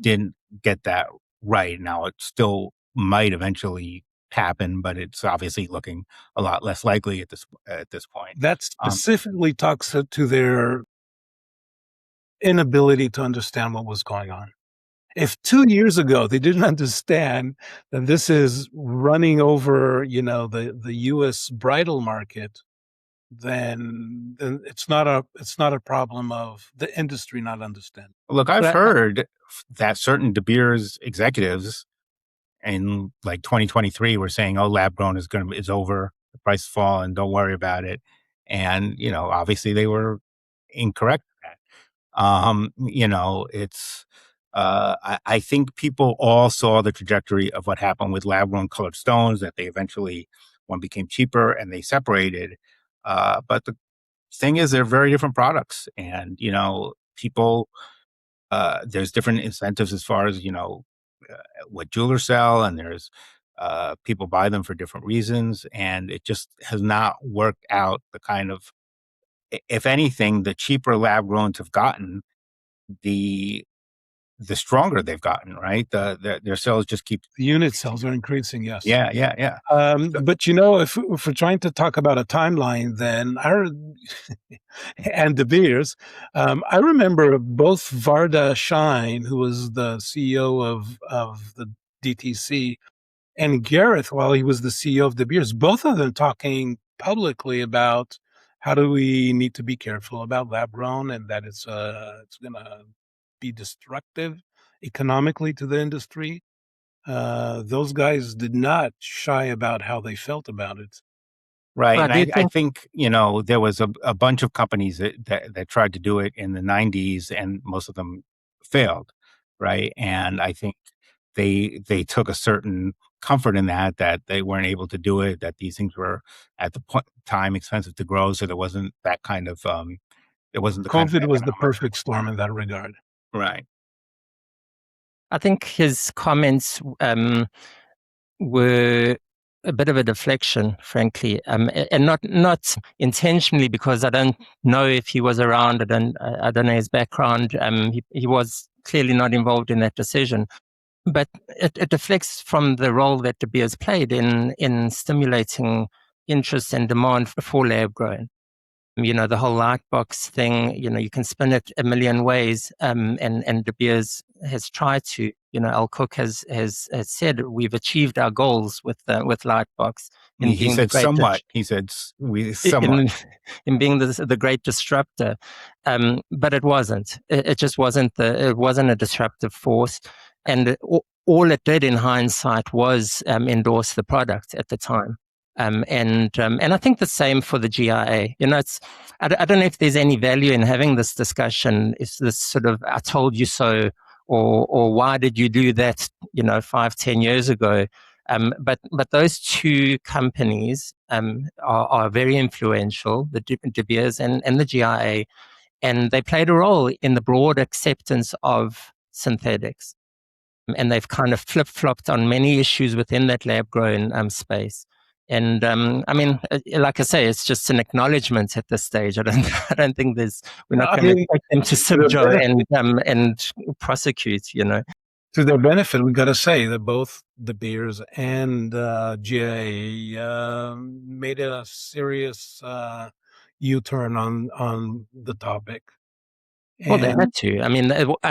A: didn't get that right. Now, it still might eventually happen, but it's obviously looking a lot less likely at this point.
B: That specifically talks to their inability to understand what was going on. If 2 years ago they didn't understand that this is running over, the U.S. bridal market, then it's not a problem of the industry not understanding.
A: Look, I've heard that certain De Beers executives in like 2023 were saying, "Oh, lab grown is over. The price fall, and don't worry about it." And obviously they were incorrect. It's I think people all saw the trajectory of what happened with lab grown colored stones, that they eventually one became cheaper and they separated. But the thing is, they're very different products, and people there's different incentives as far as what jewelers sell, and there's people buy them for different reasons, and it just has not worked out. The kind of, if anything, the cheaper lab growns have gotten, the stronger they've gotten, right? Their sales just keep.
B: The unit sales are increasing, yes.
A: Yeah.
B: But if we're trying to talk about a timeline, then and De Beers, I remember both Varda Shine, who was the CEO of the DTC, and Gareth, while he was the CEO of De Beers, both of them talking publicly about how do we need to be careful about lab grown, and that it's going to be destructive economically to the industry. Those guys did not shy about how they felt about it.
A: Right. And I think, there was a bunch of companies that tried to do it in the 90s, and most of them failed. Right. And I think they took a certain comfort in that they weren't able to do it, that these things were at the time expensive to grow. So there wasn't that kind of, it wasn't the kind of
B: COVID was the perfect storm in that regard.
A: Right.
C: I think his comments were a bit of a deflection, frankly, and not intentionally, because I don't know if he was around. I don't know his background. He was clearly not involved in that decision, but it deflects from the role that De Beers played in stimulating interest and demand for lab grown. The whole light box thing, you can spin it a million ways. And De Beers has tried to, Al Cook has said we've achieved our goals with Lightbox.
A: He said somewhat. He said we somewhat
C: in being the great disruptor, but it wasn't. It just wasn't it wasn't a disruptive force, and all it did in hindsight was endorse the product at the time. And I think the same for the GIA. I don't know if there's any value in having this discussion. It's this sort of "I told you so," or "Why did you do that?" 5-10 years ago. But those two companies are very influential, the De Beers and the GIA, and they played a role in the broad acceptance of synthetics. And they've kind of flip-flopped on many issues within that lab-grown space. And like I say, it's just an acknowledgement at this stage. I don't think we're not going to take them to Sibjo and prosecute.
B: To their benefit, we got to say that both De Beers and GA made a serious U-turn on the topic.
C: Well, they
B: And
C: had to. I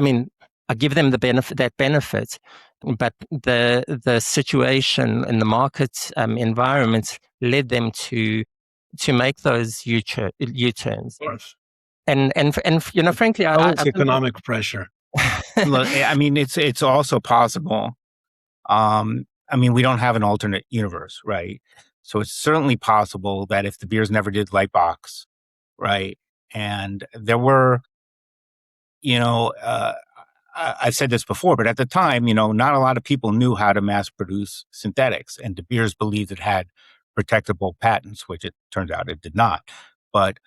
C: mean, I give them the benefit, but the situation in the market environment led them to make those U-turns.
B: of course,
C: And frankly,
B: always
C: I
B: economic pressure.
A: Look, I mean, it's also possible. I mean, we don't have an alternate universe, right? So it's certainly possible that if the beers never did Lightbox, right, and there were, you know, I've said this before, but at the time, not a lot of people knew how to mass produce synthetics, and De Beers believed it had protectable patents, which it turns out it did not. But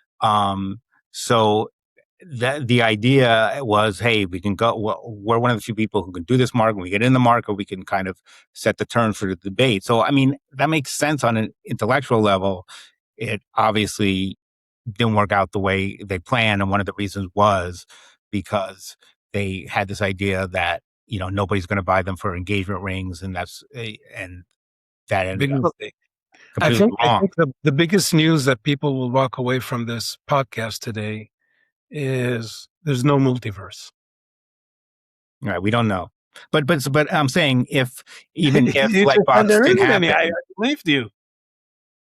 A: so the idea was, hey, we can go. Well, we're one of the few people who can do this market. When we get in the market, we can kind of set the tone for the debate. So, I mean, that makes sense on an intellectual level. It obviously didn't work out the way they planned, and one of the reasons was because they had this idea that nobody's going to buy them for engagement rings, and and that ended
B: Big
A: up
B: mistake.
A: completely
B: I
A: wrong.
B: think the biggest news that people will walk away from this podcast today is there's no multiverse.
A: Right? We don't know, but I'm saying even if
B: And
A: Lightbox
B: there
A: didn't
B: isn't any. I
A: happen,
B: believed you.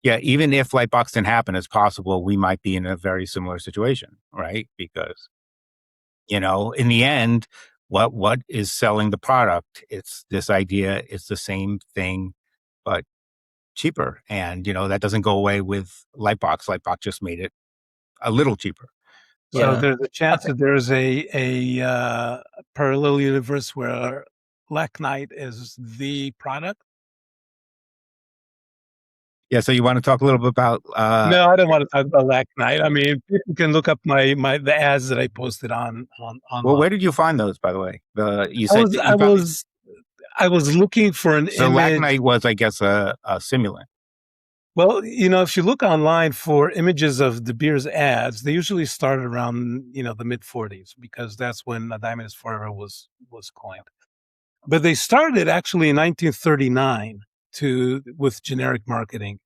A: yeah, even if Lightbox didn't happen, it's possible we might be in a very similar situation, right? Because in the end, what is selling the product? It's this idea. It's the same thing, but cheaper. And that doesn't go away with Lightbox. Lightbox just made it a little cheaper.
B: So
C: yeah.
B: there's a chance that there's a parallel universe where Lacknight is the product.
A: Yeah. So you want to talk a little bit about?
B: No, I don't want to talk about Lacknight. I mean, people can look up the ads that I posted on
A: Well,
B: online.
A: where did you find those, by the way? You
B: I
A: said
B: was
A: that
B: I was I was looking for an
A: so
B: image.
A: Lacnite was, I guess, a simulant.
B: Well, if you look online for images of De Beers ads, they usually start around the mid 40s because that's when A Diamond Is Forever was coined. But they started actually in 1939 with generic marketing,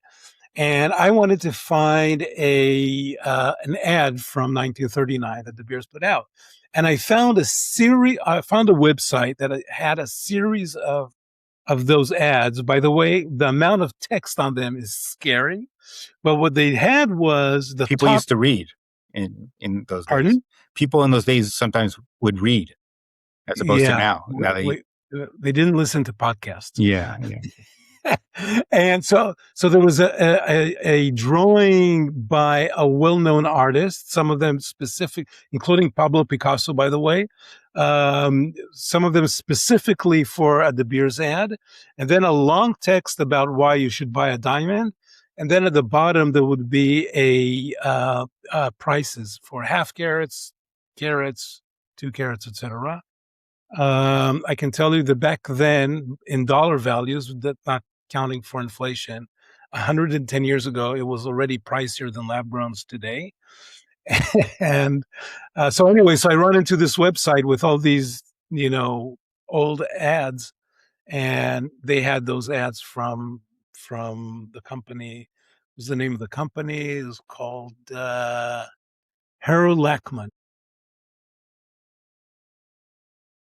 B: and I wanted to find an ad from 1939 that De Beers put out, and I found a website that had a series of those ads. By the way, the amount of text on them is scary. But what they had was the
A: People
B: top.
A: used to read in those days.
B: Pardon?
A: People in those days sometimes would read as opposed to
B: Yeah,
A: now. Now
B: they didn't listen to podcasts.
A: yeah.
B: And so there was a drawing by a well-known artist, some of them specific, including Pablo Picasso, by the way, some of them specifically for a De Beers ad, and then a long text about why you should buy a diamond. And then at the bottom, there would be prices for half carats, carats, 2 carats, etc. I can tell you that back then, in dollar values, that not counting for inflation, 110 years ago, it was already pricier than lab growns today. And so I run into this website with all these, old ads, and they had those ads from the company. What was the name of the company? It was called Harold Lackman.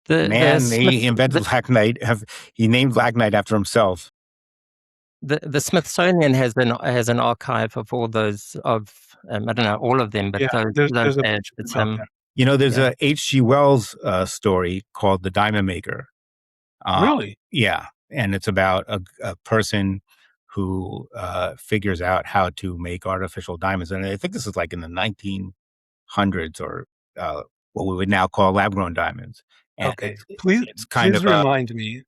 A: Man, he invented Lacnite. He named Lacnite after himself.
C: The Smithsonian has an archive of all those I don't know all of them, but
B: there's a
C: ads.
B: it's
A: There's a H.G. Wells story called The Diamond Maker.
B: Really?
A: Yeah, and it's about a person who figures out how to make artificial diamonds, and I think this is like in the 1900s, or what we would now call lab-grown diamonds. And
B: okay,
A: please
B: remind me.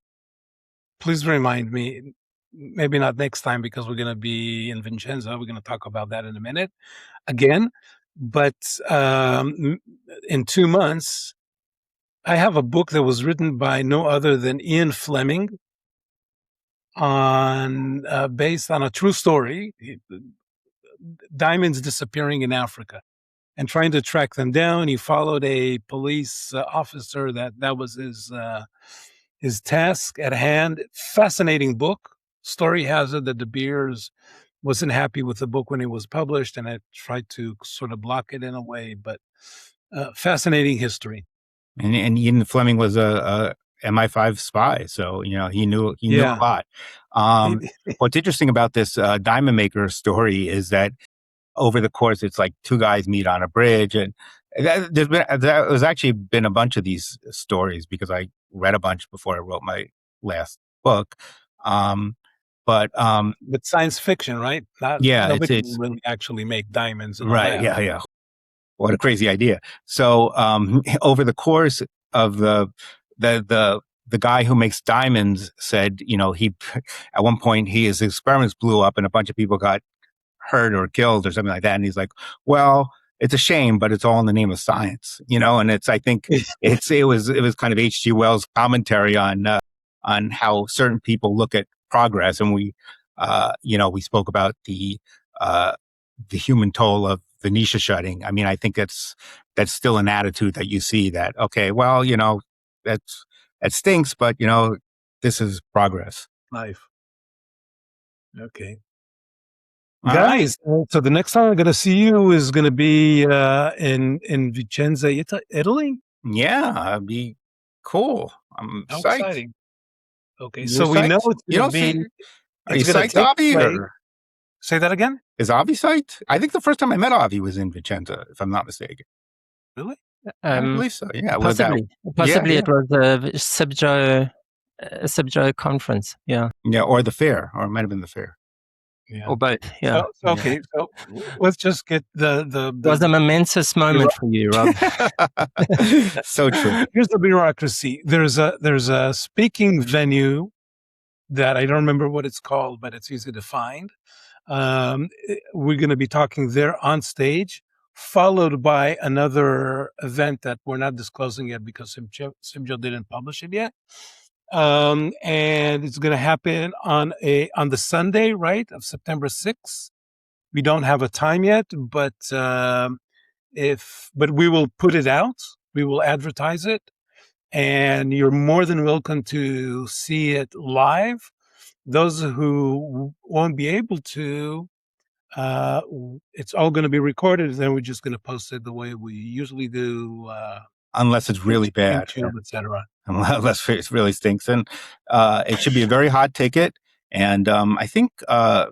B: Please remind me. Maybe not next time because we're going to be in Vicenza. We're going to talk about that in a minute again. But in 2 months, I have a book that was written by no other than Ian Fleming based on a true story, diamonds disappearing in Africa and trying to track them down. He followed a police officer that was his task at hand. Fascinating book. Story has it that De Beers wasn't happy with the book when it was published, and I tried to sort of block it in a way. But fascinating history.
A: And Ian Fleming was a MI5 spy, so he knew a lot. What's interesting about this diamond maker story is that over the course, it's like two guys meet on a bridge, and there's actually been a bunch of these stories because I read a bunch before I wrote my last book. But
B: science fiction, right? Nobody can really actually make diamonds in a lab.
A: Yeah. What a crazy idea. So over the course of the guy who makes diamonds said, he at one point his experiments blew up and a bunch of people got hurt or killed or something like that. And he's like, well, it's a shame, but it's all in the name of science, and I think it was kind of H.G. Wells' commentary on how certain people look at progress. And we spoke about the human toll of Venetia shutting. I mean, I think that's still an attitude that you see that, okay, well, that stinks, but this is progress.
B: Life. Okay.
A: All
B: Guys,
A: right.
B: So the next time I'm going to see you is going to be in Vicenza, Italy?
A: Yeah, it'd be cool. I'm
B: How
A: psyched.
B: exciting. Okay,
A: You're
B: so we know
A: psyched?
B: it's going to be...
A: Are you psyched, Avi? Or
B: say that again?
A: is Avi psyched? I think the first time I met Avi was in Vicenza, if I'm not mistaken.
B: Really?
A: I believe so. Yeah,
C: possibly. It was a Subjo conference. Yeah.
A: Yeah, or the fair, or it might have been the fair.
C: Yeah. Or both. Yeah.
B: Okay, so let's just get the
C: It was a momentous moment for you, Rob.
A: So true.
B: Here's the bureaucracy. There's a speaking venue that I don't remember what it's called, but it's easy to find. We're going to be talking there on stage, followed by another event that we're not disclosing yet because Simjo didn't publish it yet. And it's going to happen on the Sunday, right, of September 6th. We don't have a time yet, but we will put it out. We will advertise it, and you're more than welcome to see it live. Those who won't be able to, it's all going to be recorded, and then we're just going to post it the way we usually do.
A: Unless it's really bad,
B: etc.
A: Unless it really stinks, and it should be a very hot ticket. And I think I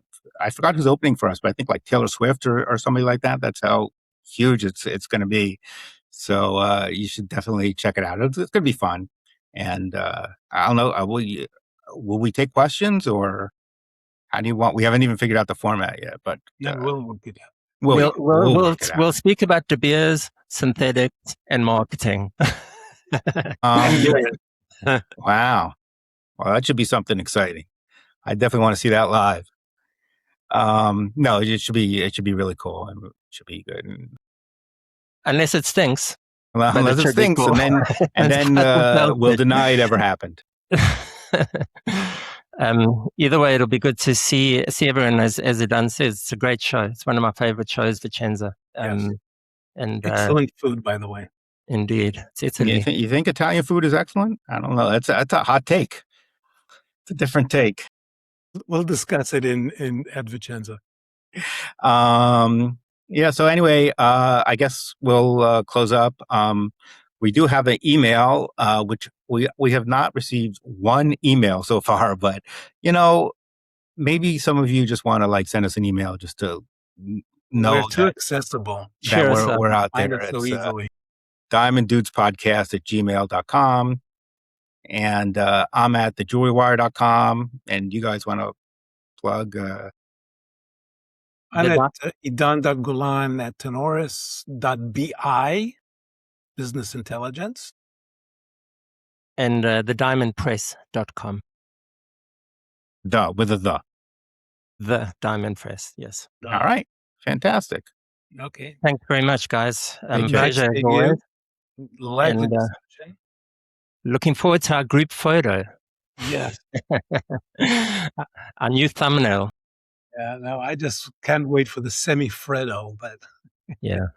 A: forgot who's opening for us, but I think like Taylor Swift or somebody like that. That's how huge it's going to be. So you should definitely check it out. It's going to be fun. And I don't know. Will we take questions, or how do you want? We haven't even figured out the format yet, but
B: we'll get out.
C: We'll speak about De Beers, synthetics, and marketing.
A: Wow. Well, that should be something exciting. I definitely want to see that live. No, it should be really cool, and it should be good.
C: Unless it stinks.
A: Well, unless it stinks, cool. and then we'll deny it ever happened.
C: Either way, it'll be good to see everyone. As Edahn says, it's a great show. It's one of my favorite shows, Vicenza.
B: Yes. And excellent food, by the way.
C: Indeed, it's Italy.
A: You think Italian food is excellent? I don't know. That's a hot take. It's a different take.
B: We'll discuss it at Vicenza.
A: Yeah. So anyway, I guess we'll close up. We do have an email, which we have not received one email so far, but maybe some of you just want to send us an email just to know
B: we're too accessible.
A: That we're out there.
B: It's so easily.
A: diamonddudespodcast@gmail.com. And I'm at thejewelrywire.com. And you guys want to plug?
B: I'm at Edahn.Golan at tenoris.bi, business intelligence.
C: And thediamondpress.com.
A: With a the.
C: The Diamond Press, yes.
A: All right. Fantastic.
B: Okay.
C: Thanks very much, guys.
B: Pleasure.
C: And, looking forward to our group photo.
B: Yes.
C: Our new thumbnail.
B: Yeah, no, I just can't wait for the semi-Fredo, but
C: yeah.